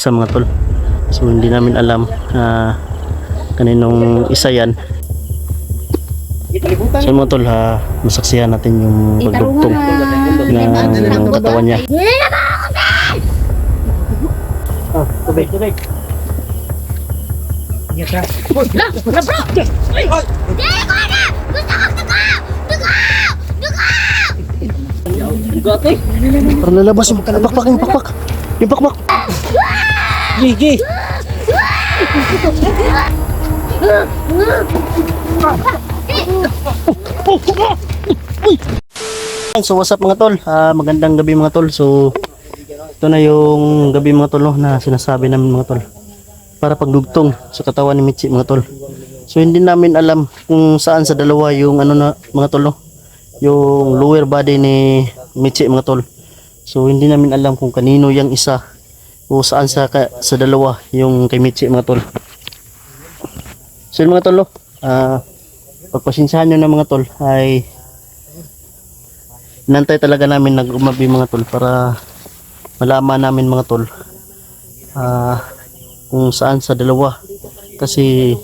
isa mga tol. So hindi namin alam kaninong isa yan. So mga tol, masaksihan natin yung pagdugtong ng katawan niya. Tubig. Iya ka. Lah, bro. Ay. Duga. Parang lalabas yung pakpak. Yung pakpak. Gigi. So what's up mga tol? Magandang gabi mga tol. So ito na yung gabi mga tol, no, na sinasabi namin mga tol, para pagdugtong sa katawan ni Mitchie mga tol. So hindi namin alam kung saan sa dalawa yung ano na mga tol, no, yung lower body ni Mitchie mga tol. So hindi namin alam kung kanino yung isa o saan sa dalawa yung kay Mitchie mga tol. So yun mga tol, no, pagpasensyahan nyo na mga tol, ay nantay talaga namin nag-umabi mga tol para malaman namin mga tol kung saan sa dalawa, kasi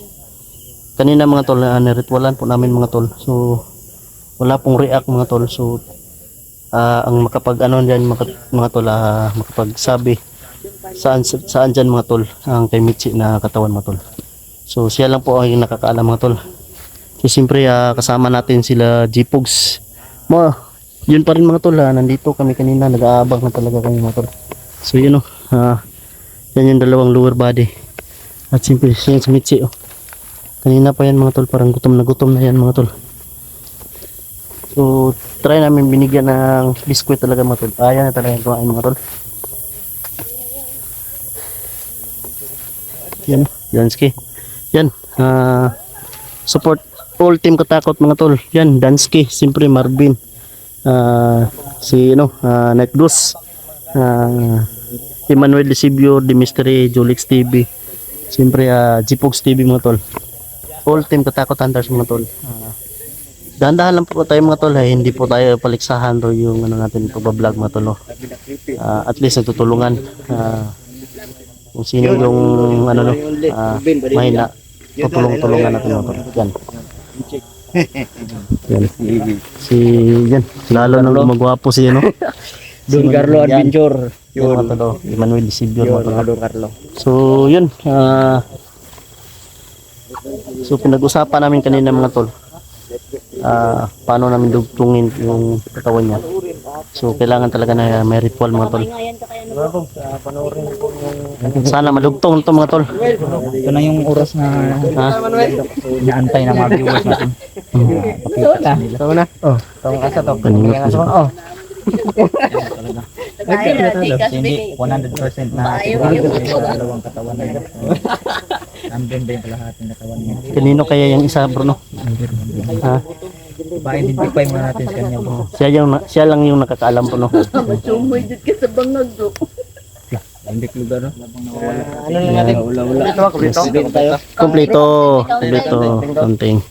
kanina mga tol niritwalan po namin mga tol. So wala pong react mga tol. So ang makapag ano diyan mga tol, makapagsabi saan diyan mga tol ang kay Mitchie na katawan mga tol. So siya lang po ang nakakaalam mga tol. So siyempre kasama natin sila G-Pogs mo. Yun pa rin mga tol, nandito kami kanina, nag-aabang na talaga kami mga tol. So yun yan yung dalawang lower body. At simple siya si Mitchie, kanina pa yan mga tol, parang gutom na yan mga tol. So try namin binigyan ng biskwit talaga mga tol. Ayan na talaga yung kumain mga tol. Yan, Dansky. Yan, support all team Katakot mga tol. Yan, Dansky, siyempre Marvin. Si Night Goose, Emmanuel Decibio, The Mystery, Julix TV, siyempre G-Pogs TV mga tol. All team Katakot Hunters mga tol. Dahan-dahan lang po tayo mga tol, hindi po tayo paliksahan do yung ano natin pagbablog mga tol, no? At least nagtutulungan kung sino yung ano, no, mahina, tutulong-tulungan natin mga tol. Yan. Yan. Lalo nang gumagwapo siya, no? Don Carlo Adventure. Yun mga tol, Emmanuel Decibio mga tol. Carlo. So yun, so pinag-usapan namin kanina mga tol, paano namin dugtungin yung katawan niya. So kailangan talaga na may ritual mga tol. Sana madugtong ito mga tol. Ito na yung oras na inaantay ng mga viewers natin. Pakita nila. Ito na. Itong asa to. Hindi 100% na sigurado yung dalawang katawan na ito. Nandun ba yung kalahati ng katawan niya? Kanino kaya yung isa bro, no? Ba-identify muna natin sa kanya bro. Siya lang yung nakakaalam po, no? Sumoy dito ka sa bangag bro. Landik lugar, no? Ano na natin? Wala. Kompleto. Konting.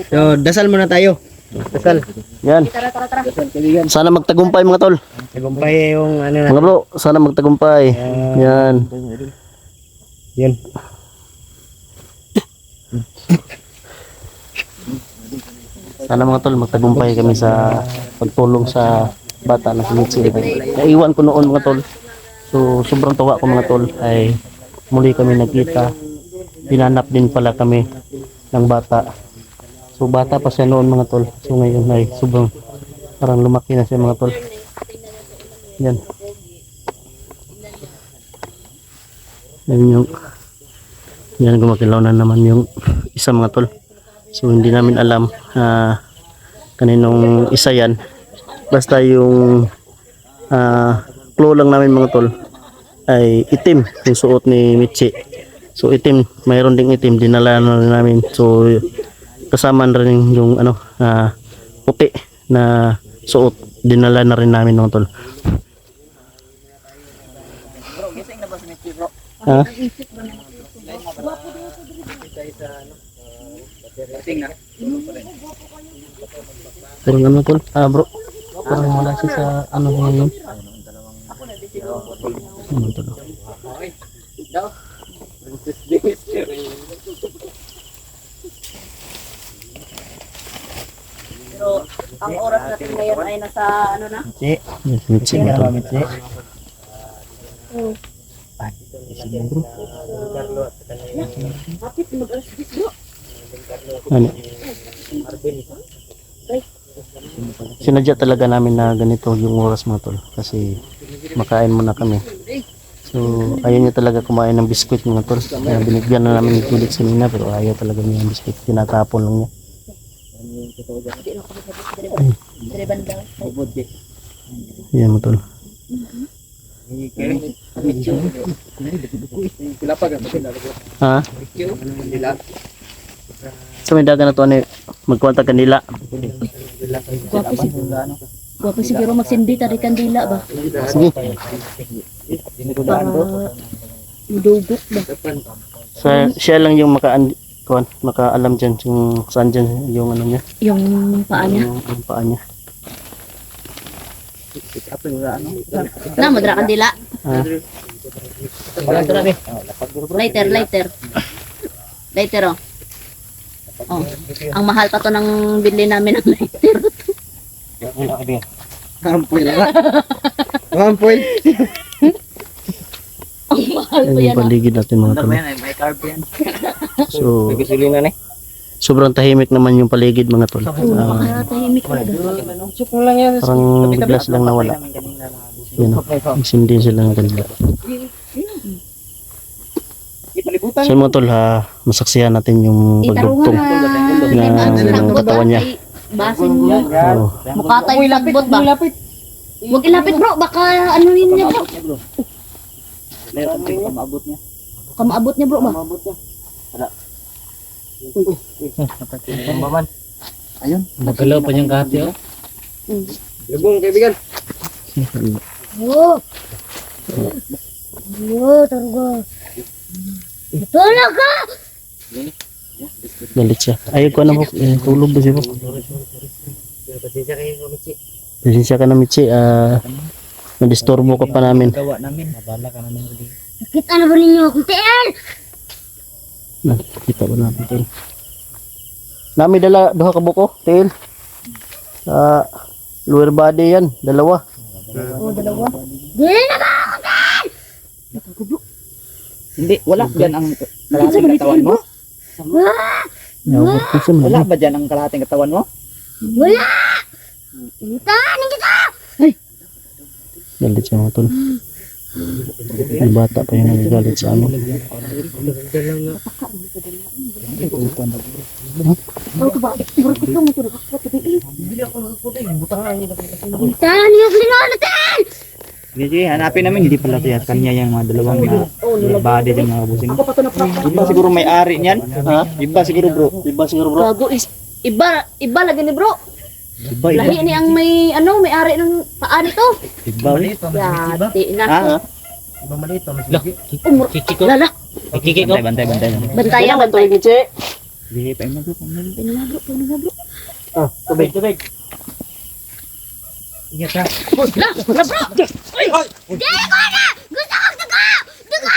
So, dasal muna tayo. Dasal. Yan. Tara. Sana magtagumpay mga tol. Tagumpay yung ano na. Mga bro, sana magtagumpay. Yan. Yun. Sana mga tol, magtagumpay kami sa pagtulong sa bata na si Mitchie. Naiwan ko noon mga tol. So sobrang tawa ko mga tol, ay muli kami nagkita. Hinanap din pala kami ng bata. So bata pa siya noon mga tol. So ngayon ay sobrang parang lumaki na siya mga tol. Yan. Yan gumakilaw na naman yung isa mga tol. So hindi namin alam kaninong isa yan. Basta yung clue lang namin mga tol ay itim yung suot ni Mitchie. So itim, mayroon ding itim, dinala na rin namin. So kasama na rin yung puti na suot, dinala na rin namin mga tol. Parang ano tol? Bro, parang wala siya sa ano ngayon. Ano to? Pero ang oras natin ngayon ay nasa ano na? Mitsi. Yes, mitsi na to. Mitsi. Bakit mag-alas 10 bro? Ano? Sinadya talaga namin na ganito yung oras mga tol kasi makain muna kami. So ayaw niya talaga kumain ng biskwit mga tol. Kaya binigyan na namin ulit sa nina pero ayaw talaga niya ng biskwit. Tinatapon lang niya. Hindi na kami sabit dari banda. Yan mga tol. Ha? Sa may dagan na to ano magkwanta kanila. Gwapo siguro magsindi tari kandila ba? Sige. Para mudugok ba? Siya lang yung makaalam dyan kung saan dyan yung ano niya. Yung paa niya. Yung paa niya. Na, madra kandila. Ah, Lighter, lighter. Lighter oh. Oh. Ang mahal pa to ng bili namin ng lighter. Ampoy lang. Ampoy. Ang mahal yan po yung yan. paligid natin mga tol. May carb yan. So, Gasolina na sobrang tahimik naman yung paligid mga tol. Tahimik talaga. Sukong lang yan. Parang biglas lang nawala. Yun o, nagsindi sila ng kanila. So mga tol ha, masaksihan natin yung pagdugtong ng katawan niya. Basin mo. Oh, Mukha tayong sagbot ba? Huwag ilapit bro, baka ano yun niya bro. Maabot niya. Baka maabot niya bro ba? Pambaman. Ayun. Nagalaw pa niyang kahati oh. Lagong kaibigan. Oo. Oo, targa. Tulog ka! galit siya. Ayaw ko na po, tulog ba siya po? Pasensya kayo Michi. Pasensya ka na Michi, nadisturbo ka pa namin. Gawa namin. Mabala ka namin uli. Nakita na ba ninyo akong tiyan? Nakita ko natin tail. Nami dala, duha ka buko, tail. Sa lower body yan, dalawa. Oo, dalawa. Dili na ba ako tiyan? Hindi, wala dyan ang kalahating katawan mo? Yawag ko siya Wala man. ba dyan ang kalahating katawan mo? Wala! Kita! Kita! Galit siya mga tol. Yung bata pa yung nagagalit sa amin. Kita! Niyo silingan natin! Hindi, hanapin namin. Hindi pala siya. Kanya yung mga dalawang body din mga busing. Ako pa ito na Iba siguro may-ari niyan. Ha? Iba siguro bro. Iba siguro bro. Gago is iba lagi ni bro. Iba, Lahi ni ang may ano, may ari ng paa nito. Iba. Yati na. Ha? Lala. Kiki ko. Bantay, bantay. Bantayan, Ito bantay. yung Michi. Hindi, pa yung Pinunga bro. Tubig, tubig. Ingat ha. La bro. Ay! Di ko na! Gusto kong dugo! Dugo!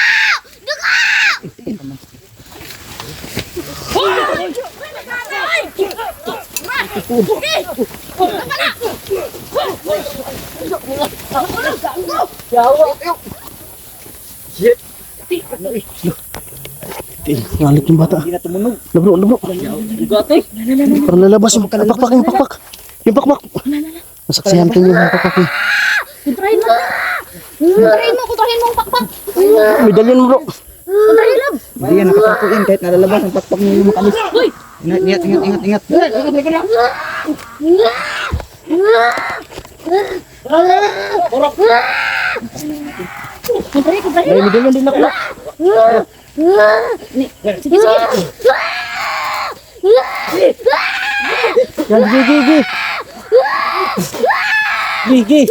Dugo! Ngalit yung bata. Hindi na tumunog. Labro, labro. Gatoy. Parang lalabas yung pakpak, yung pakpak. Yung pakpak. Nasaksihan ko yung pakpak. Kontrahin mo! Kontrahin mo ang pakpak! Medalyon mo bro. Kontrahin lang! Hindi yan, nakapako yan. Kahit nalalabas ang pakpak mo yung makalis. Uy! Ingat, ingat, ingat. Kontrahin! Ay, medalyon din ako. Sige, sige! Yan, gigi. Gigi.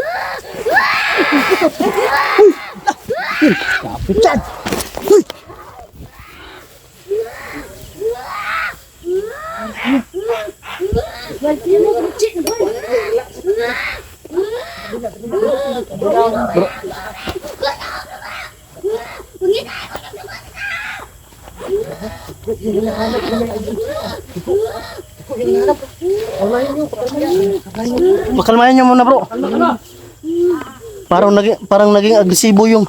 Kapit yan. Pakalmayan niyo muna bro. Parang naging agresibo yung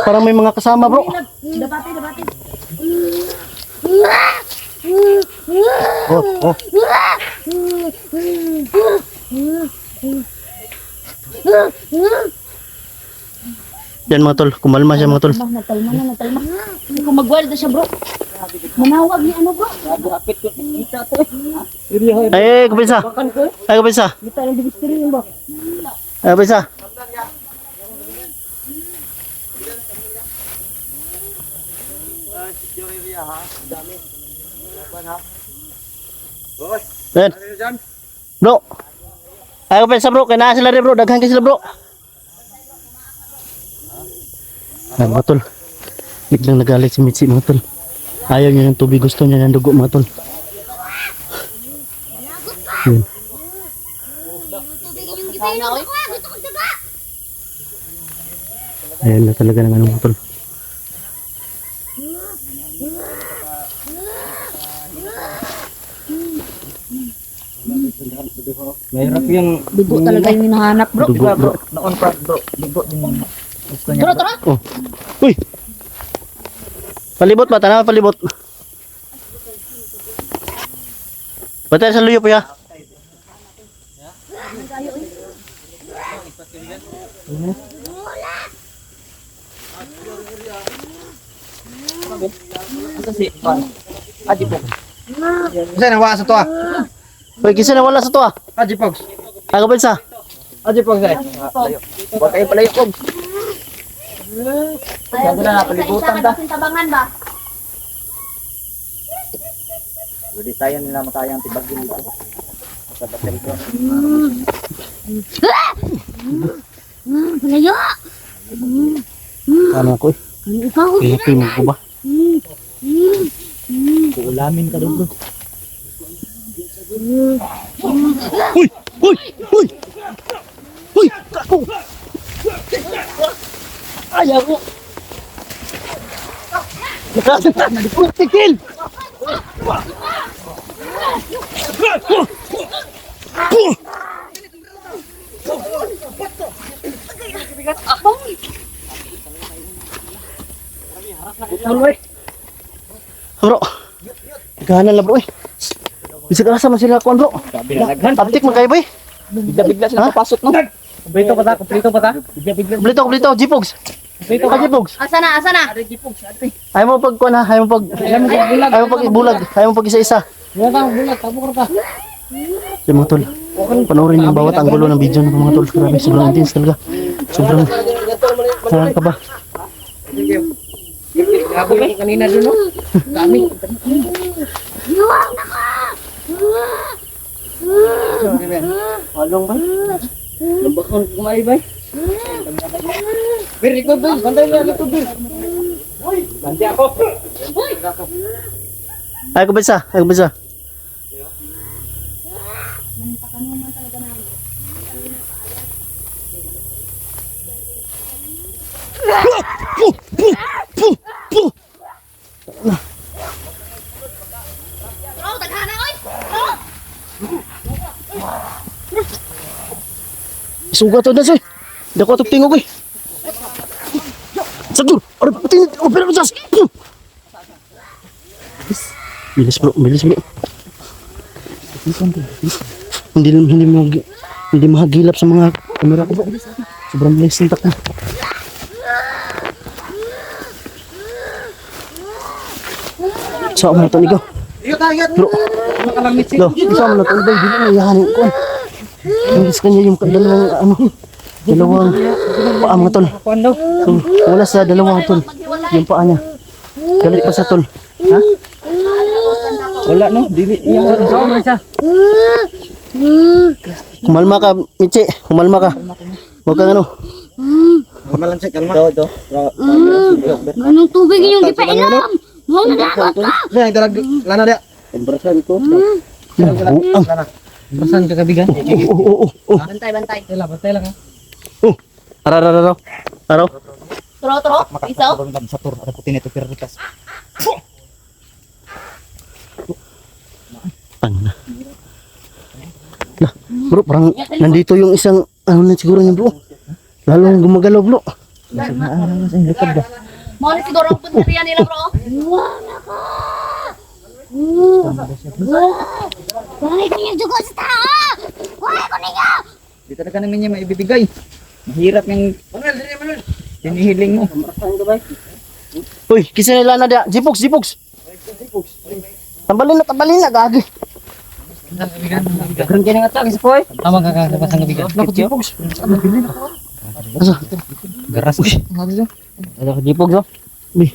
parang may mga kasama bro. Oh. Yan mga tol, kumalma siya mga tol. Nagkalma na. Hindi ko mag-wild na siya bro. Manawag ni ano bro. Ay, kapisa. Ay, kapisa. Ay, kapisa. Ben. Bro. Ay, kapisa bro. Kaya na sila rin bro. Daghan kayo sila bro. Ay, mga tol. Biglang nagalit si Mitzi mga tol. Ayaw niya ng tubig. Gusto niya ng dugo mga tol. Yun. Ayan na talaga ng ano mga tol. Mahirap yung Dugo talaga yung hinahanap bro. Dugo bro. noon pa bro. Ligo din yung gusto niya. Tara. Oh. Uy. Palibot ba? Tanaw palibot. Batay sa luyo po ya. Kasi Aji Pogs. Kasi nawa sa to ah. Uy, kisa na wala sa to ah. Aji Pogs. Ako ba sa? Aji Pogs ay. Huwag kayo pala yung Pogs. Sabi na napalibutan ta. Tabangan ba? Jadi tayo nila matayang tibagin dito. Sa batel ko. Malayo. Ano ako eh? Ikaw. Pinapay mo ko ba? Kuulamin ka doon bro. Uy! Uy! Uy! Uy! Kako! Ayaw ko! Nakasita na di ko tikil! Bro, gahanan lang bro eh. Bisa ka sama sila kuan bro. Taptik man kayo ba eh? Bigla-bigla sila papasok no. Kompleto pa ta, kompleto pa ta. Bigla-bigla. Kumplito, G-Pogs. Kompleto Ka G-Pogs. Asa na? Ayaw mo pag kuan ha, ayaw mo pag ibulag, ayaw mo pag isa-isa. Wala kang bulat, tabok ka. Yung mga tol, panoorin yung bawat anggulo ng video ng mga tol. Grabe, sobrang intense talaga. Sobrang, saan ka ba? Habol yung kanina doon no. Dami. Halong ba? Lambakon kumain ba? Bir, ikot bir. Bantay niya, ikot bir. Bantay ako. Ayaw ko ba isa? Ayaw ko ba isa? Oh, taghana oy. Sugat to na siya. Hindi ako tingog eh. Sagur! Ano pa tingin? Oh, pero matas! Bilis bro, bilis bro. Hindi mahagilap sa mga kamera ko bro. Sobrang bilis ng takbo. Saan mo na ito ligaw? Bro, Lo, saan mo na ito ligaw? Hindi na yahanin ko. Nangis kanya yung dalawang paa mga tol. So, wala sa dalawang tol. Yung paa niya. Galit pa sa tol. Ha? Wala no, dili yang ano siya. Kumalma ka, Michi. Kumalma ka. Huwag kang ano. Kalma lang siya, kalma. Do. Anong tubig yung gipainom? Mo na dapat. Nah, yang dalag lana dia. Pembersihan ko. Lana. Persan ka kabigan. Bantay. Bantay lang ha. Araw. Tro. Isaw. Sa tur, ada putin itu prioritas. Bro, parang nandito yung isang, ano na siguro niya bro. Lalong gumagalaw bro. Naalas ang likod ba? Mali siguro ang punteriya nila, bro. Wala ka! Wala ko niya dugo sa tao! Wala ko niya! Di talaga namin niya maibibigay. Mahirap yung hinihiling mo. Uy, kisa nila na dia. Jipoks, jipoks. Tambalin na, gagi. Gagawin ka ng atake sa poy. Tama ka sa nabigan. Naku, jipoks. Asa? Garas. Ada ka jipoks oh. Uy,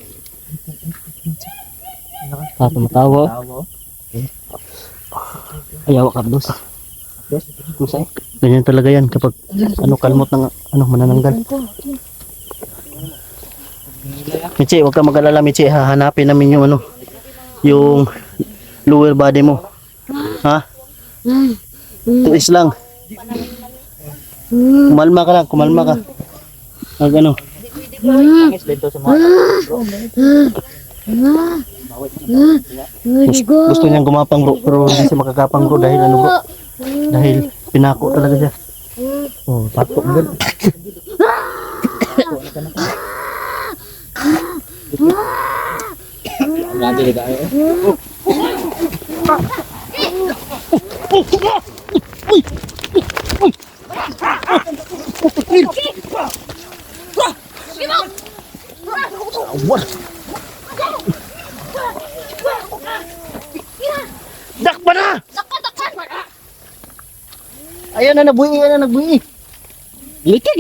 Tumatawa. ayaw ka dos. Ganyan talaga yan kapag kalmot ng manananggal. Michi, huwag ka mag-alala Michi, hahanapin namin yung yung lower body mo. Ha? Tuis lang. Kumalma ka. Gusto niyang gumapang bro, pero hindi siya makakapang bro dahil bro? Dahil pinako talaga siya. Oh, patok mo. Dakpa na! Ayan na nagbuhi. Giliti.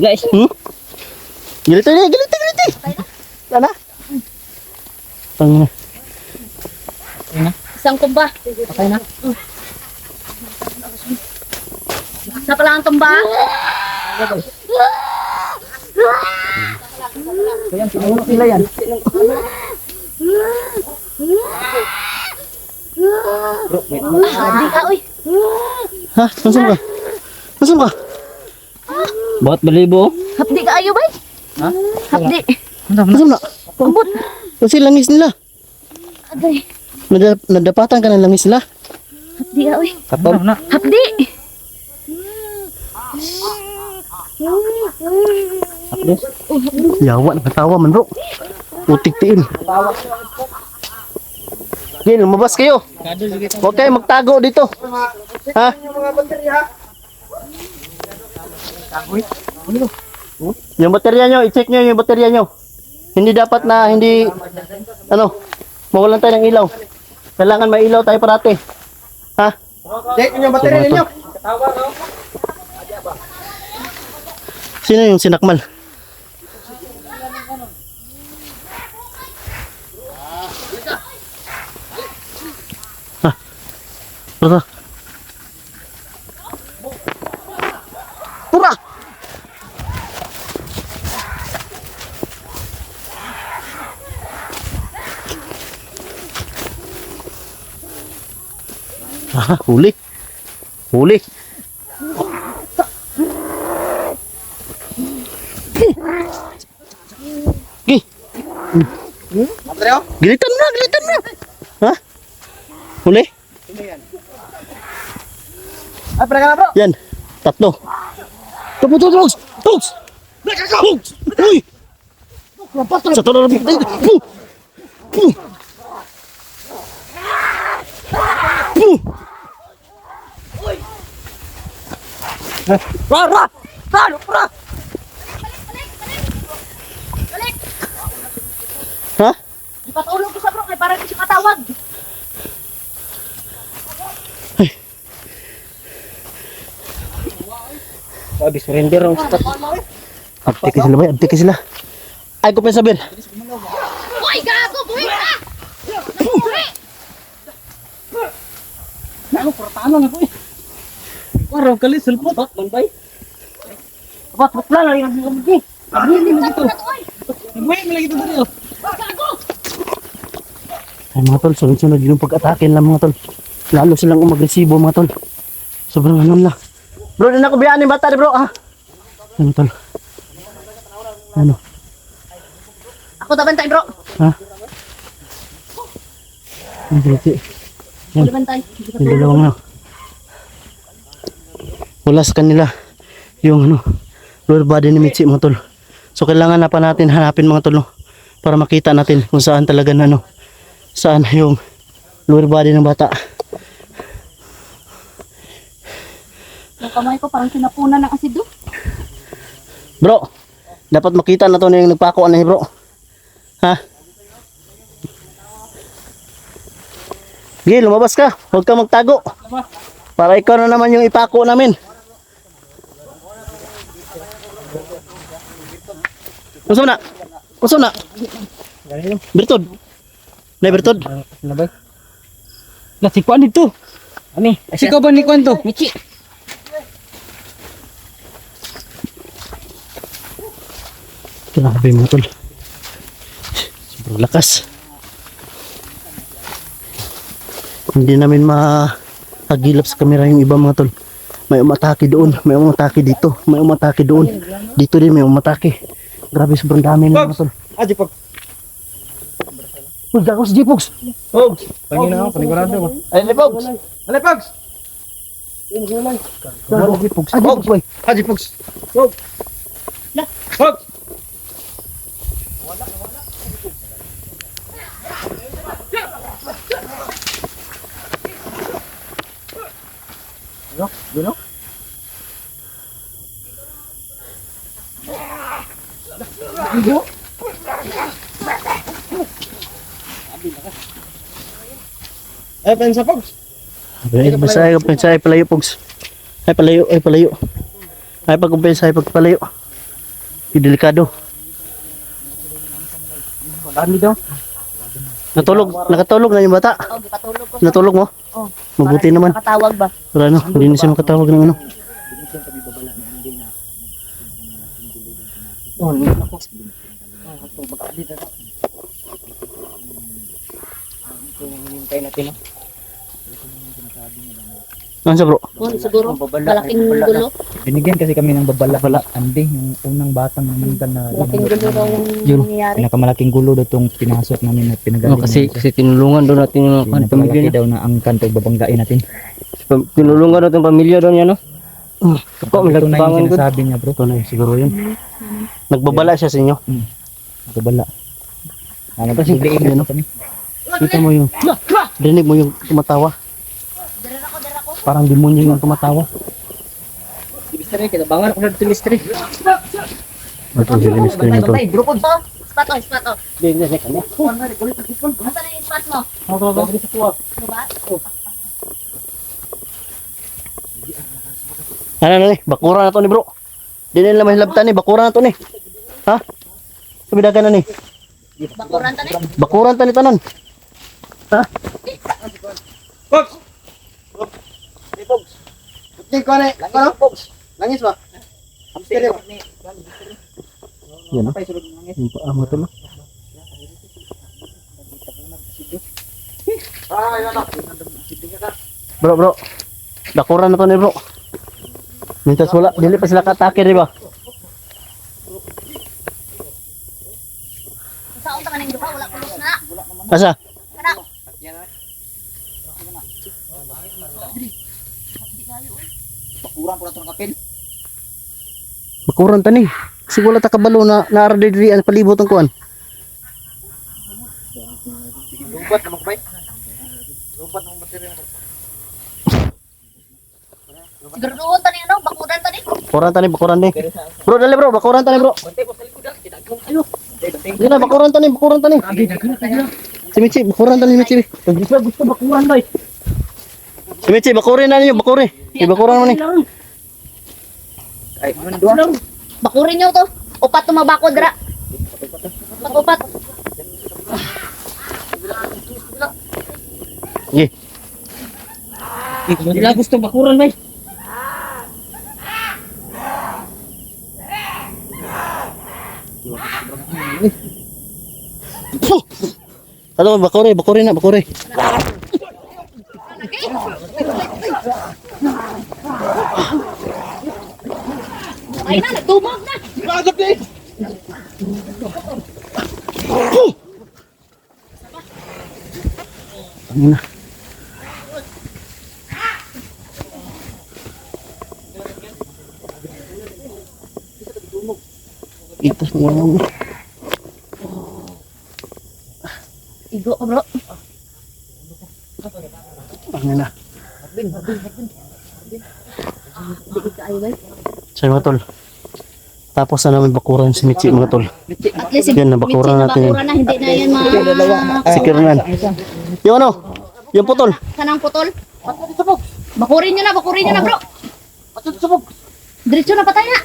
Guys. Giliti. Sana? Tangina. Isang tumba. Okay na. Isa pa lang ang tumba. Ayan, sinuhulog nila yan. Hindi ka, uy. Ha? Nasaan ka? Bakit balibo? Hapdi ka ayo, bay. Ha? Hapdi. Nasaan na? Ambot. Kasi langis nila. Aday. Nadapatan ka ng langis nila. Hapdi ka, uy. Katol. Hapdi. Tapos. Yawa, nakatawa man bro. Putik tiin. Okay, lumabas kayo. Huwag kayo magtago dito. Ha? Yung baterya nyo, i-check nyo yung baterya nyo. Hindi dapat na mawalan tayo ng ilaw. Kailangan may ilaw tayo parati. Ha? Check nyo yung baterya ninyo. Sino yung sinakmal? Ha? Pura! Pura! Ah, huli. Gilitan mo na. Ha? Huli? Ay, pera ka na bro. Yan. Tatlo. Tugs! Uy! Sa tulad ng bigay. Ra! Ha? Ipatulog ko sa bro, kaya parang hindi siya matawag. Sabi, surrender ang spot. Abti ka sila. Ay, ko pa sabihin. Uy, gago, buhay ka! Nabuhay! Ano, portano nga po eh. Parang kali, sulpot. Manbay. Apat, bakla lang yung mga Hindi mo dito. Nagbuhay mo lagi dito dito. Gago! Ay mga tol, sunod-sunod yung pag-atake lang mga tol. Lalo silang umagresibo mga tol. Sobrang na. Bro, din ako biyaan yung bata bro ha. Ano tol? Ano? Ako tabantay bro. Ha? Hindi. Uliban tayo. Yung dalawang ano. Wala sa kanila yung ano, lower body ni Mitzi mga tol. So kailangan hanapin mga tol, no? Para makita natin kung saan talaga na ano, saan yung lower body ng bata. Yung kamay ko parang sinapunan ng asido. Bro, dapat makita na to na yung nagpako na bro. Ha? Sige, lumabas ka. Huwag ka magtago. Para ikaw na naman yung ipako namin. Kusog na. Kusog na. Bertod. Na Bertod. Labay. Nasikuan dito. Ani, sikaw ba ni kwento? Michi. Grabe mga tol. Sobrang lakas. Hindi namin makagilap sa kamera yung iba mga tol. May umatake doon, may umatake dito, may umatake doon. Dito din may umatake. Grabe sobrang dami mga tol. Aji pag. Uy, gago si J-Pogs. Pogs. Pangina ako, panigurado ko. Ay, Pogs. Ale Pogs. Gago si J-Pogs. Ah, J-Pogs, boy. Aji Pogs. Pogs. Pogs. Gino? Eh, pensa Pogs. Ay, kumpensa, ay palayo, Pogs. Ay palayo, ay palayo. Ay pagkumpensa, ay pagpalayo. Delikado. Dami daw. Nakatulog na yung bata. Oh, gipatulog ko. Natulog mo? Oh. Mabuti naman. Nakatawag ba? Pero ano, hindi na siya makatawag ng ano. Oh, ni ako. Oh, baka dito na. Hintay natin. Ano siya bro? Oh, siguro malaking gulo. Binigyan kasi kami ng babala andi yung unang batang namandan na Malaking gulo daw yung Yun. nangyayari. pinakamalaking gulo daw itong pinasok namin at pinagaling kasi tinulungan doon natin yung pamilya daw na ang kanto babanggain natin. Tinulungan natin pamilya doon yan, no? Ako, Ito na yung sinasabi niya bro. Ito na siguro yun. Nagbabala siya sa inyo. Babala. Ano ba sibliin na kami? Kita mo yung, dinig mo yung tumatawa. Parang demonyo yung tumatawa. Mystery, kita bangan ako dito mystery. Ito si Mr. Nito. Drukod to. Spot on, spot on. Hindi na kanya. Nasaan na yung spot mo? Ako sa tuwa. Ano ba? Ano ni? Bakura na to ni bro. Di na nila mahilabtan ni. Bakura na to ni. Ha? Sabidagan na ni. Bakuran tani. Bakuran ta ni tanan. Ha? Pogs. Hey Pogs. Hindi ko na. Ano Pogs? Langis ba? Mystery ba? Yan o. Yung paa mo to no. Ah, yun na. Bro. Bakuran na to ni bro. Mintas wala. Dili pa sila katake di ba? Saan ta kaning duha wala pulos na. Asa? Kana. Bakuran po na itong kapil. Bakuran ta ni. Kasi wala ta kabalo na naara diri ang palibot ang kuan. Lubat na magpay. Lubat ng material. Siguro doon tani ano, bakuran tani. Bakuran ni. Bro, dali bro, bakuran ta ni bro. Bantay ko sa likod ah. Ayo. Hindi na, bakuran ta ni. Si Michi, bakuran ta ni Michi. Gusto bakuran ba? Si Michi, bakurin na ninyo, bakuri. Bakuran mo ni. Ay, ano doon? Bakurin niyo to. Upat to mabakod dira. Upat. Sige. Hindi gusto bakuran ba? Ano, bakuri na. Ay na, nagtumog na. Bagap din. Yun na. Itas mo lang. Igo ka bro. Ano na. Hindi ka ayaw guys. So mga tol. Tapos na namin bakuran si Michi mga tol. At least Yan, nabakuran natin Bakura na, hindi na yan Si Kirnan. Yung ano? Yung putol. Kanang putol. Bakurin nyo na bro. Diretso na patay na.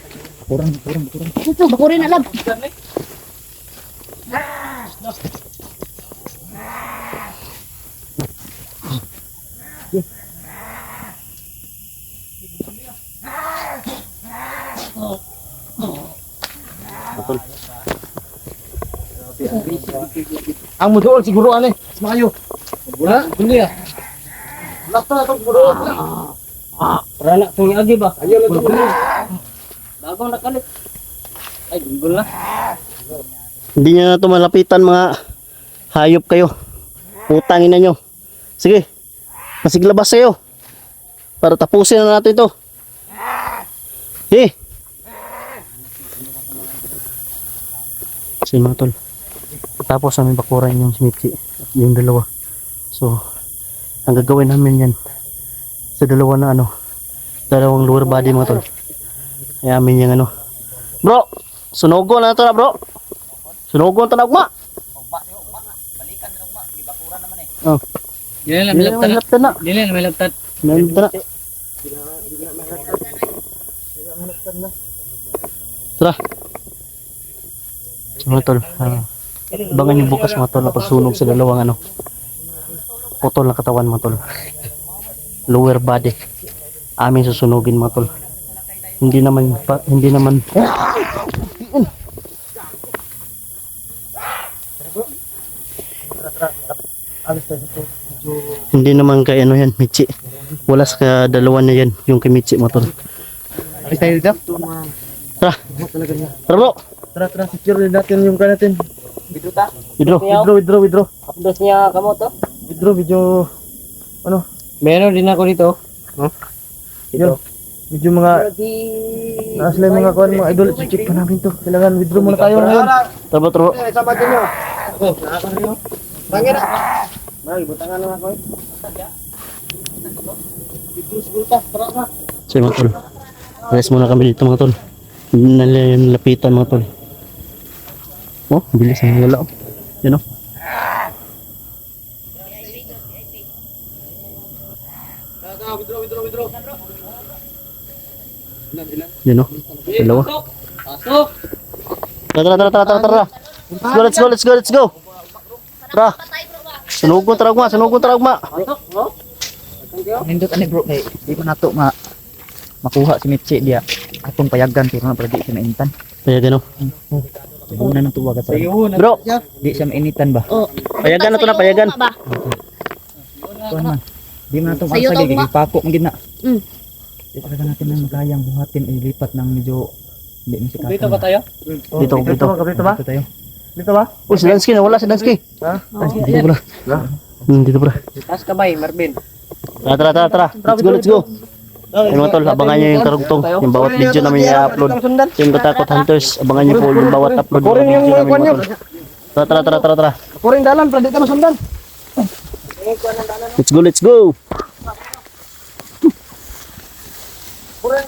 Kurang. Diretso, bakurin na lab. Putol. Ang muduol siguro ano eh. Semayo. Wala, hindi ah. Lakta na itong muduol. Para na itong agi ba? Ayaw na itong muduol. Bagong nakalit. Ay, gunggol na. Hindi nyo na ito malapitan mga hayop kayo. Utangin na nyo. Sige. Masiglabas kayo. Para tapusin na natin ito. So mga tol. Tapos namin bakuran yung si Michi at yung dalawa. So, ang gagawin namin yan sa dalawa na ano, dalawang lower body mga tol. Ay amin yung ano. Bro, sunugon na ito na bro. Sunugon ito na ugma. Oh, Yan lang, hindi naman laptan na. Yan lang, may laptat. Laptan na. Tara. So, mga tol, abangan nyo bukas mga tol na pagsunog sa dalawang ano, putol na katawan mga tol. Lower body. Amin susunugin mga tol. Hindi naman hindi naman kay ano yan, Michi. Wala sa dalawa na yan, yung kay Michi mga tol. Ay tayo dito. Tara. Tara bro. Tara, secure natin yung kanatin. Video ta? Withdraw. Upload niya kamo to? Withdraw, video. Ano? Meron din ako dito. No? Ito. Medyo mga naas lang mga kuan mga idol, check pa namin to. Kailangan withdraw muna tayo ngayon. Tara bro. Sabatin nyo. Ako, nakakariyo. Bangin na. Mari, butangan lang ako eh. Withdraw siguro ta. Tara na. So mga tol. Rest muna kami dito mga tol. Hindi na yung lapitan mga tol. Oh, bilis ang wala. Yan o. Withdraw. Yan o. Dalawa. Pasok. Tara. Let's go. Tara. Sunugon taragma. Nindot ani bro kay di man nato makuha si Michi dia atong payagan pero na di siya maintan. Payagan o. Una nang tuwa ka sa Bro, di siya mainitan ba? Oh. payagan na to na payagan. Ba? Kuan man. Di man nato Sa'yo masagi to, ma. gipako man gid na. Mm. Di talaga natin nang magayang buhatin ilipat ng medyo hindi mo sikat. Dito ba tayo? Dito. Dito ba? tayo. Dito ba? Oh, si Dansky na wala si Dansky. Ha? Dito pala. Dito pala. Taas ka ba Marvin? Tara. Let's go. Yung mga tol, abangan nyo yung karugtong, yung bawat video namin i-upload. Yung Katakot Hunters, abangan nyo po yung bawat upload ng Kurin yung video mga namin kwan nyo. mga tol. Tara. Kurin dalan, para dito masundan. Let's go. Kurin